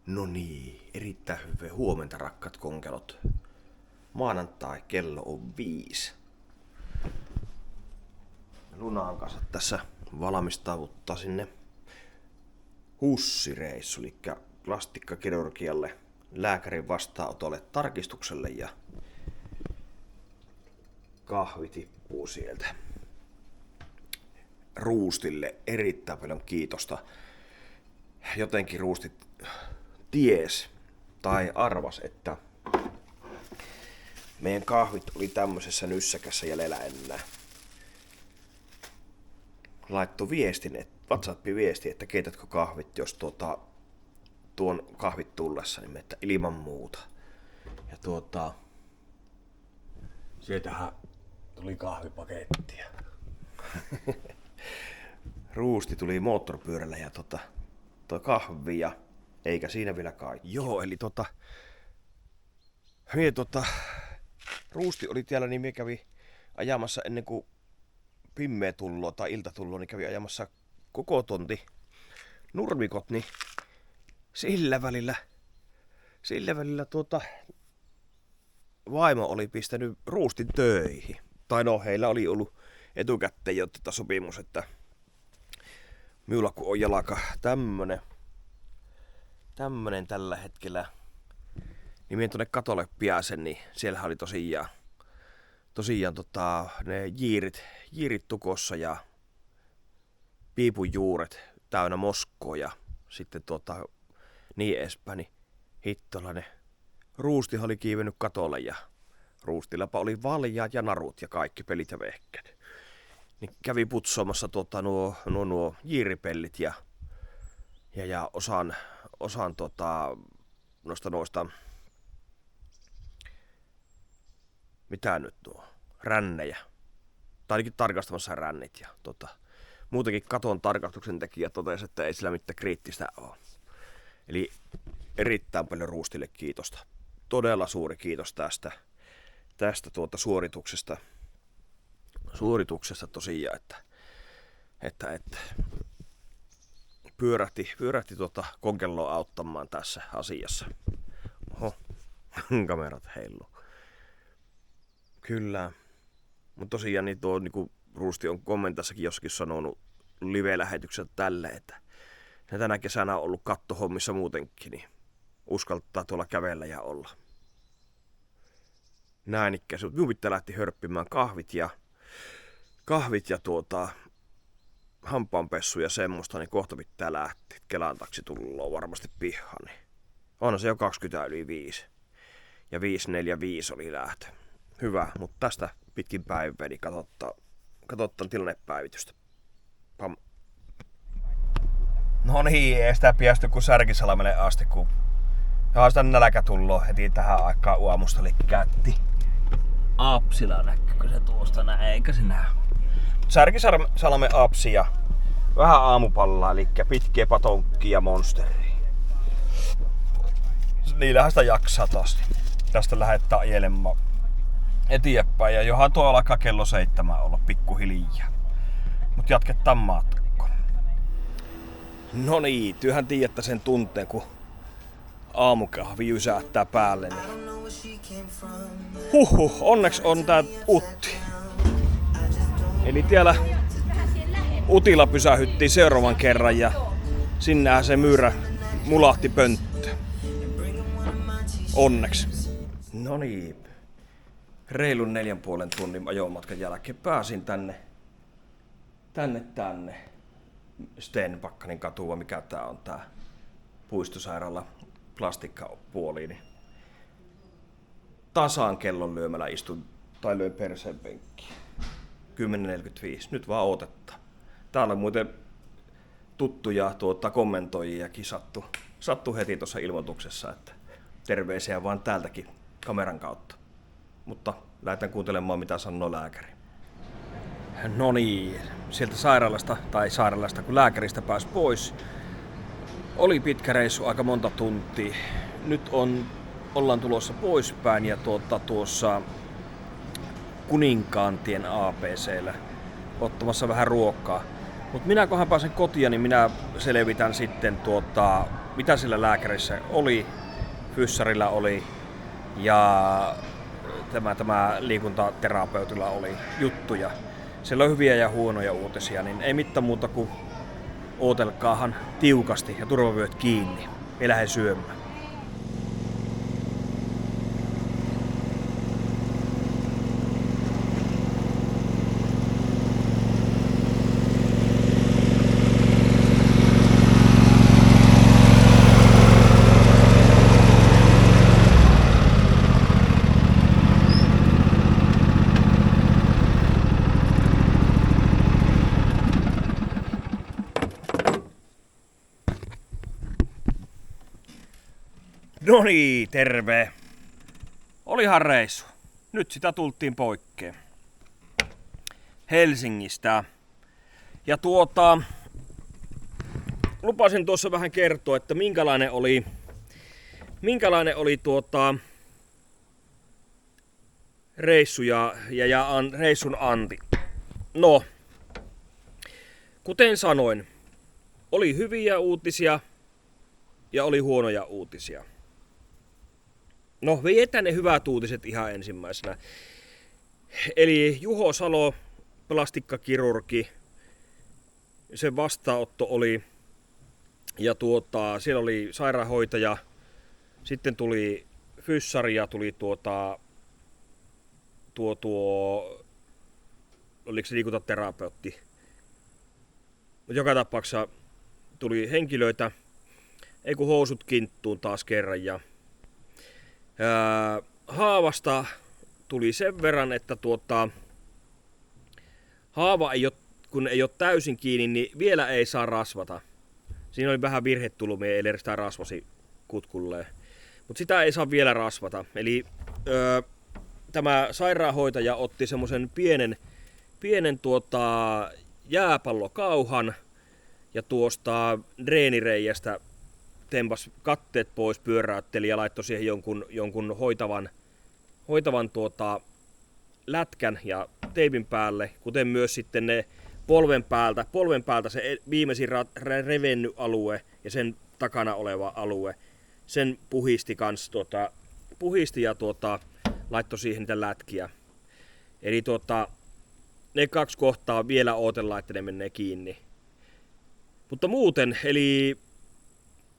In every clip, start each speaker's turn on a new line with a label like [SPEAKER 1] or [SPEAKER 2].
[SPEAKER 1] No niin, erittäin hyvää huomenta rakkaat konkelot. Maanantai kello on 5. Lunaan kanssa tässä valmistauduttaa sinne hussireissu, eli plastikkakirurgialle lääkärin vastaanotolle tarkistukselle ja kahvi tippuu sieltä. Ruustille erittäin paljon kiitosta. Jotenkin Ruustit ties tai arvas, että meidän kahvit oli tämmöisessä nyssäkässä jäljellä enää. Laittoi viestin, WhatsApp-viesti, että keitätkö kahvit, jos tuon kahvit tullessa, niin että ilman muuta. Ja sieltähän tuli kahvipakettia. Ruusti tuli moottoripyörällä ja toi kahvi ja eikä siinä vielä kaikki. Joo, eli Ruusti oli täällä, niin minä kävin ajamassa ennen kuin pimeä tulloo tai ilta tulloo, niin kävin ajamassa koko tonti nurmikot, niin sillä välillä vaimo oli pistänyt Ruustin töihin. Tai no, heillä oli ollut etukäteen jo sopimus, että minulla kun on jalka tämmönen tällä hetkellä, niin minä tuonne katolle pääsen, niin siellähän oli tosiaan ne jiirit tukossa ja piipun juuret täynnä moskoa ja sitten niin edespäin, niin hittolainen Ruustihan oli kiivennyt katolle ja Ruustillapa oli valjaat ja narut ja kaikki pelit ja vehkät. Niin kävi putsoamassa nuo jiiripellit ja osan noista mitä nyt rännejä. Tai ainakin tarkastamassa rännit ja muutenkin katon tarkastuksen tekijä totesi, että ei sillä mitään kriittistä ole. Eli erittäin paljon Ruustille kiitosta. Todella suuri kiitos tästä suorituksesta tosiaan, että pyörähti konkelloa auttamaan tässä asiassa. Oho, kamerat heiluu. Kyllä. Mutta tosiaan niin kuin Ruusti on kommentassakin jossakin sanonut live-lähetyksessä tälle, että ne tänä kesänä on ollut kattohommissa muutenkin, niin uskaltaa tuolla kävellä ja olla. Näin ikkäsi. Minun pitää lähti hörppimään kahvit ja hampaanpessu ja semmoista, niin kohta pitää lähteä. Kelan taksi tulloo varmasti pihaan. Niin onhan se jo 20 yli 5. Ja 5:45 oli lähtö. Hyvä, mutta tästä pitkin päivää, niin katsotaan tilannepäivitystä. Pam. No niin, ei sitä piästy kuin Särkisalmelle asti, kun sitä nälkä tulloo heti tähän aikaan aamusta, eli kätti. Apsila näkyykö se tuosta näin, eikä se näy. Särkisalmen apsi ja vähän aamupallaa, eli pitkiä patonkkia ja monsteria. Niillähän sitä jaksaa taas. Tästä lähdetään ajelemaan eteenpäin ja johan tuo alkaa kello 7 olla pikkuhiljaa. Mut jatketaan matkaa. No niin, työhän tiedätte sen tunteen, kun aamukahvi jysähtää päälle. Niin. Onneksi on tää Utti. Eli täällä Utilla pysähyttiin seuraavan kerran ja sinnehän se myyrä mulahti pönttö. Onneksi. No niin. Reilun 4,5 tunnin ajomatkan jälkeen pääsin tänne Stenbackanin katua, mikä tää on tää puistosairaala plastikkapuoli, niin tasaan kellon lyömällä istun tai löin perseen penkkiin. 10:45. Nyt vaan odotetaan. Täällä on muuten tuttuja kommentoijiakin sattu heti tuossa ilmoituksessa, että terveisiä vaan täältäkin kameran kautta. Mutta lähdetään kuuntelemaan, mitä sanoo lääkäri. No niin, sieltä sairaalasta kun lääkäristä pääsi pois. Oli pitkä reissu, aika monta tuntia. Nyt ollaan tulossa poispäin ja tuossa Kuninkaantien ABC:llä ottamassa vähän ruokaa. Mutta minä kunhan pääsen kotiin, niin minä selvitän sitten mitä sillä lääkärissä oli, fyssarilla oli ja tämä liikuntaterapeutilla oli juttuja. Siellä on hyviä ja huonoja uutisia, niin ei mitään muuta kuin ootelkaahan tiukasti ja turvavyöt kiinni. Me lähden syömään. Noniin, terve! Olihan reissu. Nyt sitä tultiin poikkeen. Helsingistä. Ja lupasin tuossa vähän kertoa, että minkälainen oli reissu ja reissun anti. No, kuten sanoin, oli hyviä uutisia ja oli huonoja uutisia. No, vietään ne hyvät uutiset ihan ensimmäisenä. Eli Juho Salo, plastikkakirurgi, sen vastaanotto oli, ja siellä oli sairaanhoitaja, sitten tuli fyssari ja tuli oliko se liikuntaterapeutti. Joka tapauksessa tuli henkilöitä, ei kun housut kinttuun taas kerran, ja haavasta tuli sen verran, että haava kun ei ole täysin kiinni, niin vielä ei saa rasvata. Siinä oli vähän virhetulumia, eli sitä rasvasi kutkulleen. Mutta sitä ei saa vielä rasvata. Eli tämä sairaanhoitaja otti semmoisen pienen jääpallokauhan ja tuosta dreenireijästä tempas katteet pois, pyöräytteli ja laittoi siihen jonkun hoitavan lätkän ja teipin päälle, kuten myös sitten ne polven päältä se viimeisin revennyt alue ja sen takana oleva alue, sen puhisti ja laittoi siihen niitä lätkiä. Eli ne kaksi kohtaa vielä odotellaan, että ne menee kiinni. Mutta muuten,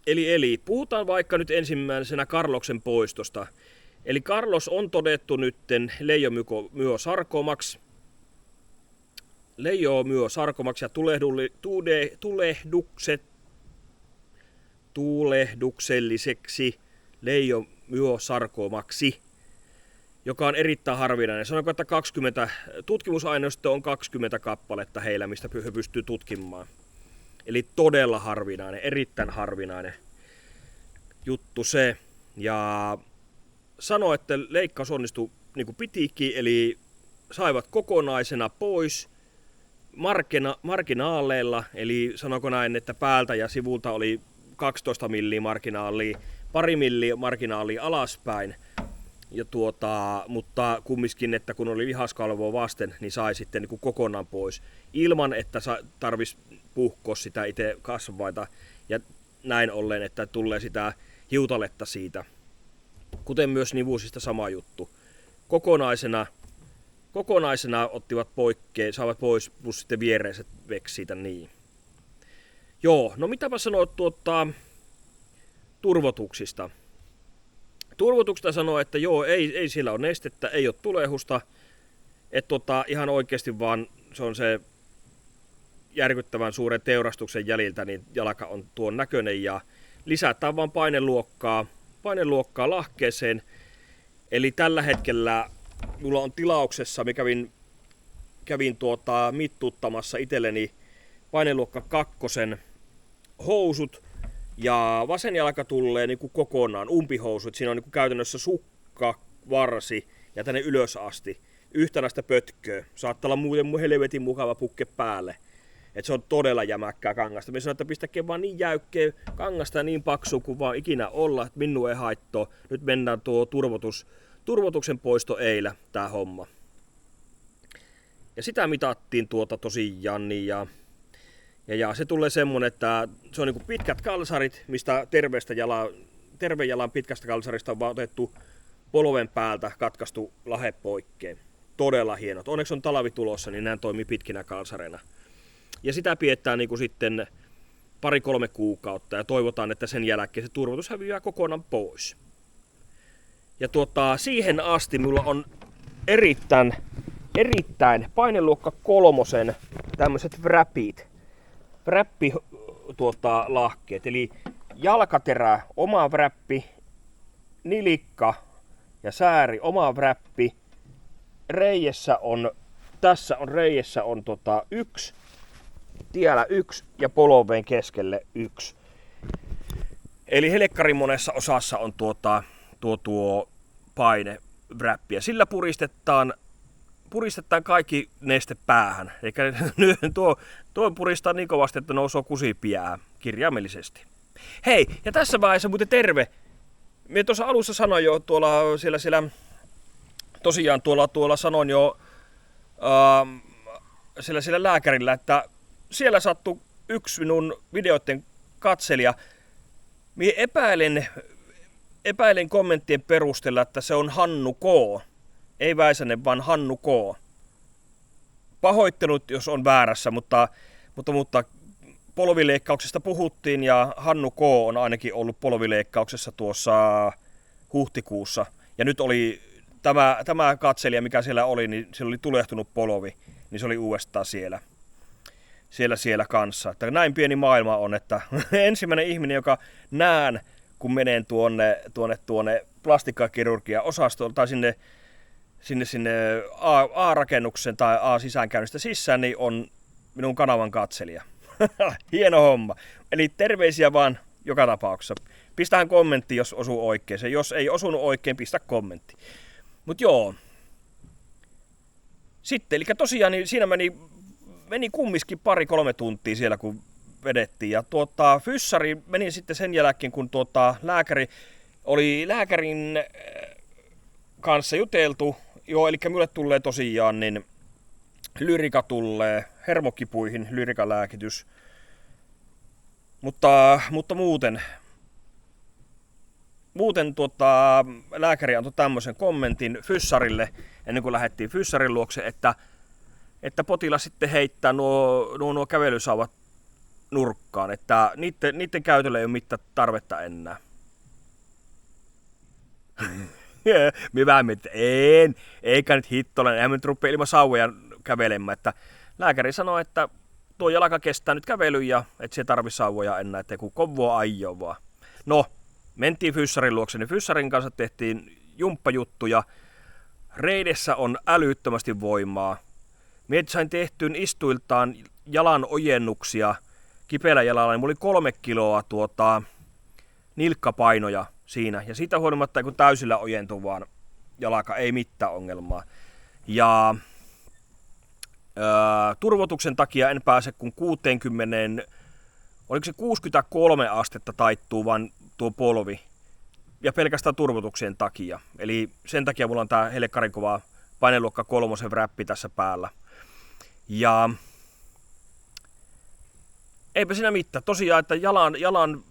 [SPEAKER 1] eli puhutaan vaikka nyt ensimmäisenä Carloksen poistosta. Eli Carlos on todettu nytten leiomyosarkomaksi ja tulehdukselliseksi leiomyosarkomaksi, joka on erittäin harvinainen. Sanotaan, että 20 tutkimusaineistoa on 20 kappaletta heillä, mistä he pystyy tutkimaan. Eli todella harvinainen, erittäin harvinainen juttu se. Ja sanoi, että leikkaus onnistui niin kuin pitikin, eli saivat kokonaisena pois marginaaleilla, eli sanoko näin, että päältä ja sivulta oli 12 milliä marginaalia, pari milliä marginaalia alaspäin. Ja mutta kumminkin, että kun oli lihaskalvoa vasten, niin sai sitten niin kuin kokonaan pois, ilman että tarvitsisi puhkoa sitä itse kasvaita, ja näin ollen, että tulee sitä hiutaletta siitä. Kuten myös nivuusista sama juttu. Kokonaisena ottivat poikkeen, saavat pois, plus sitten viereiset veksi siitä niin. Joo, no mitäpä sanoa turvotuksista. Turvotuksesta sanoo, että joo, ei siellä ole nestettä, ei ole tulehusta. Että ihan oikeasti vaan se on se järkyttävän suuren teurastuksen jäljiltä, niin jalka on tuon näköinen ja lisätään vaan paineluokkaa lahkeeseen. Eli tällä hetkellä mulla on tilauksessa, mä kävin mittuuttamassa itselleni paineluokka 2 housut, ja vasen jalka tulee niin kuin kokonaan umpihousut. Siinä on niin kuin käytännössä sukka, varsi ja tänne ylös asti. Yhtenäistä pötköä. Saattaa olla muuten helvetin mukava pukke päälle. Et se on todella jämäkkää kangasta. Mä sanoin, että pistäkää vaan niin jäykkeä kangasta ja niin paksu kuin vaan ikinä olla, että minun ei haittaa. Nyt mennään tuo turvotuksen poisto eilen, tää homma. Ja sitä mitattiin tosiaan, Ja se tulee semmonen, että se on niinku pitkät kalsarit, mistä terveen jalan pitkästä kalsarista on vaan otettu polven päältä katkaistu lahe poikkeen. Todella hienot. Onneksi on talvi tulossa, niin nämä toimii pitkinä kalsareina. Ja sitä pidetään niinku sitten 2-3 kuukautta ja toivotaan, että sen jälkeen se turvotus häviää kokonaan pois. Ja siihen asti mulla on erittäin paineluokka 3 tämmöiset lahkeet. Eli jalkaterä, oma wrappi, nilikka ja sääri, oma wrappi. Tässä on reijessä on 1, tiellä 1 ja polveen keskelle 1. Eli helekkarin monessa osassa on tuo paine wrappi ja sillä puristetaan kaikki neste päähän. Eikä tuo puristaa niin kovasti, että nousee kusipää kirjaimellisesti. Hei, ja tässä vaiheessa muuten terve. Minä tuossa alussa sanoin jo tuolla sanoin jo sillä lääkärillä, että siellä sattui yksi minun videoiden katselija. Minä epäilen kommenttien perusteella, että se on Hannu K. Ei Väisänen, vaan Hannu K. Pahoittelut, jos on väärässä, mutta polvileikkauksesta puhuttiin ja Hannu K. on ainakin ollut polvileikkauksessa tuossa huhtikuussa. Ja nyt oli tämä katselija, mikä siellä oli, niin siellä oli tulehtunut polvi, niin se oli uudestaan siellä kanssa. Että näin pieni maailma on, että ensimmäinen ihminen, joka näen, kun menen tuonne plastikkakirurgian osastoon tai sinne A-rakennuksen tai A-sisäänkäynnistä sisään, niin on minun kanavan katselija. Hieno homma. Eli terveisiä vaan joka tapauksessa. Pistähän kommentti, jos osuu oikein. Jos ei osunut oikein, pistä kommentti. Mut joo. Sitten, eli tosiaan niin siinä meni kumminkin 2-3 tuntia siellä, kun vedettiin. Ja fyssari meni sitten sen jälkeen, kun lääkäri oli lääkärin kanssa juteltu. Joo, eli minulle tulee tosiaan niin lyrika tulee, hermokipuihin lyrikalääkitys. Mutta muuten lääkäri antoi tämmöisen kommentin fyssarille, ennen kuin lähdettiin fyssarin luokse, että potilas sitten heittää nuo kävelysauvat nurkkaan, että niiden käytölle ei ole mitään tarvetta enää. Minä mietin, eikä nyt hittolen, eihän me nyt rupea ilman sauvoja kävelemään, että lääkäri sanoi, että tuo jalka kestää nyt kävelyn ja et se tarvi sauvoja enää, ettei kun kovua aijoo vaan. No, mentiin fyssarin luokse, niin fyssarin kanssa tehtiin jumppajuttuja. Reidessä on älyttömästi voimaa. Mietin sain tehtyyn istuiltaan jalan ojennuksia kipeällä jalalla, niin mulla oli 3 kiloa nilkkapainoja siinä. Ja siitä huolimatta, kun täysillä ojentuu vaan jalka, ei mitään ongelmaa. Ja turvotuksen takia en pääse kun 60, oliko se 63 astetta taittuu vaan tuo polvi. Ja pelkästään turvotuksen takia. Eli sen takia mulla on tää helekkarin kova paineluokka 3 wrappi tässä päällä. Ja eipä siinä mitään. Tosiaan, että jalan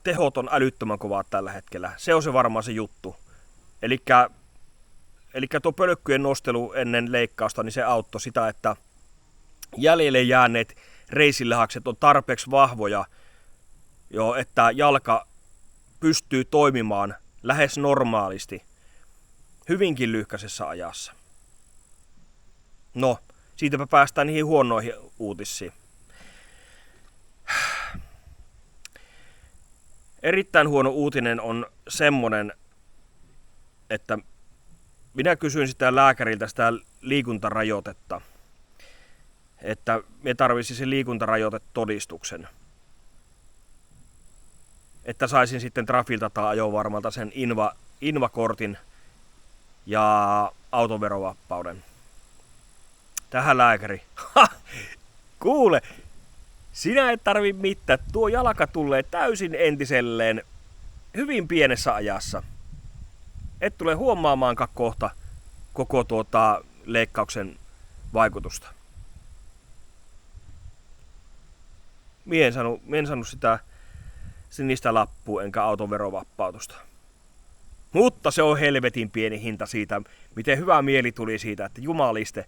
[SPEAKER 1] tehot on älyttömän kovaa tällä hetkellä. Se on se varmaan se juttu. Elikkä tuo pölkkyjen nostelu ennen leikkausta, niin se auttoi sitä, että jäljelle jääneet reisilihakset on tarpeeksi vahvoja, jo, että jalka pystyy toimimaan lähes normaalisti hyvinkin lyhkäisessä ajassa. No, siitäpä päästään niihin huonoihin uutisiin. Erittäin huono uutinen on semmonen, että minä kysyin sitä lääkäriltä sitä liikuntarajoitetta, että me tarvitsisi sen liikuntarajoitetodistuksen, että saisin sitten Trafilta tai ajovarmalta sen invakortin ja autoverovapauden. Tähän lääkäri. Kuule, sinä et tarvi mitään. Tuo jalka tulee täysin entiselleen hyvin pienessä ajassa. Et tule huomaamaankaan kohta koko leikkauksen vaikutusta. Mie en saanut sitä sinistä lappua enkä auton verovapautusta. Mutta se on helvetin pieni hinta siitä, miten hyvä mieli tuli siitä, että jumaliste.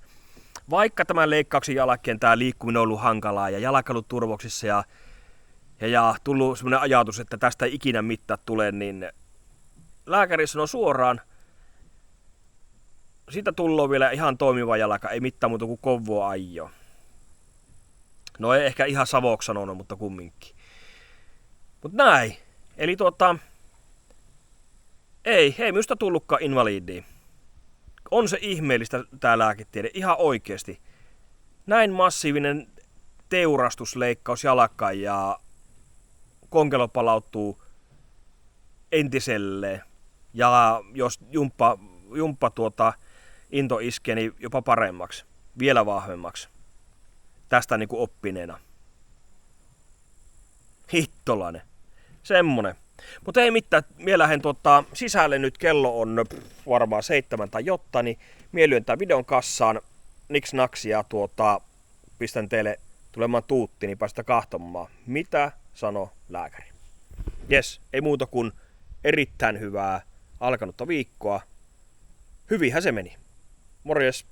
[SPEAKER 1] Vaikka tämän leikkauksen jälkeen tämä liikkuminen on ollut hankalaa ja jalka ollut turvoksissa ja tullut semmoinen ajatus, että tästä ei ikinä mitään tule, niin lääkäri sanoi suoraan, siitä tullaan vielä ihan toimiva jalka, ei mitään muuta kuin kovua ajo. No ei ehkä ihan savoksi sanonut, mutta kumminkin. Mut näin. Eli ei minusta tullutkaan invalidia. On se ihmeellistä tää lääketiede, ihan oikeesti. Näin massiivinen teurastusleikkaus jalkaan ja konkelo palautuu entiselleen. Ja jos jumppa into iskee, niin jopa paremmaksi, vielä vahvemmaksi. Tästä niinku oppineena. Hittolainen. Semmonen. Mutta ei mitään, mie lähden sisälle nyt, kello on varmaan 7 tai jotta, niin mie lyön tän videon kassaan, niks naks, ja pistän teille tulemaan tuutti, niin päästä kahtomaan, mitä sanoo lääkäri. Jes, ei muuta kuin erittäin hyvää alkanutta viikkoa. Hyvinhän se meni. Morjes!